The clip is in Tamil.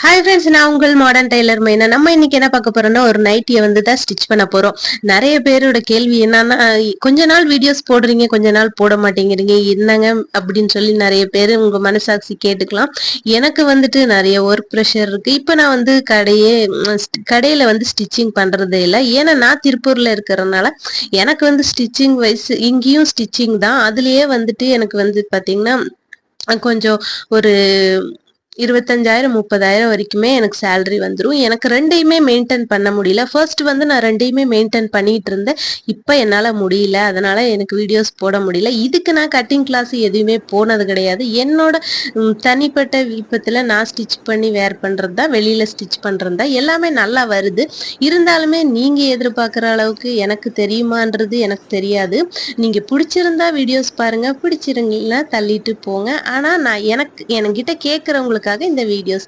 ஹாய் ஃப்ரெண்ட்ஸ், நான் உங்கள் மாடர்ன் டெய்லர் மைனா. நம்ம இன்னைக்கு என்ன பார்க்க போறோம்னா, ஒரு நைட்டியை வந்து தான் ஸ்டிச் பண்ண போறோம். நிறைய பேரோட கேள்வி என்னன்னா, கொஞ்ச நாள் வீடியோஸ் போடுறீங்க, கொஞ்ச நாள் போட மாட்டேங்கிறீங்க, என்னங்க அப்படின்னு சொல்லி நிறைய பேர் உங்க மனசாட்சி கேட்டுக்கலாம். எனக்கு வந்துட்டு நிறைய ஒர்க் ப்ரெஷர் இருக்கு. இப்போ நான் வந்து கடையில வந்து ஸ்டிச்சிங் பண்றதே இல்லை. ஏன்னா நான் திருப்பூர்ல இருக்கிறதுனால எனக்கு வந்து ஸ்டிச்சிங் வைஸ் இங்கேயும் ஸ்டிச்சிங் தான். அதுலயே வந்துட்டு எனக்கு வந்து பாத்தீங்கன்னா கொஞ்சம் ஒரு 25,000 30,000 வரைக்குமே எனக்கு சேலரி வந்துடும். எனக்கு ரெண்டையுமே மெயின்டைன் பண்ண முடியல. ஃபர்ஸ்ட் வந்து நான் ரெண்டையுமே மெயின்டைன் பண்ணிட்டு இருந்தேன். இப்போ என்னால் முடியல, அதனால எனக்கு வீடியோஸ் போட முடியல. இதுக்கு நான் கட்டிங் கிளாஸ் எதுவுமே போனது கிடையாது. என்னோட தனிப்பட்ட விருப்பத்தில் நான் ஸ்டிச் பண்ணி வேர் பண்ணுறது தான், வெளியில் ஸ்டிச் பண்ணுறது தான். எல்லாமே நல்லா வருது. இருந்தாலுமே நீங்கள் எதிர்பார்க்குற அளவுக்கு எனக்கு தெரியுமான்றது எனக்கு தெரியாது. நீங்கள் பிடிச்சிருந்தா வீடியோஸ் பாருங்கள், பிடிச்சிருங்களா தள்ளிட்டு போங்க. ஆனால் நான் என்கிட்ட கேட்குறவங்களுக்காக இந்த வீடியோஸ்.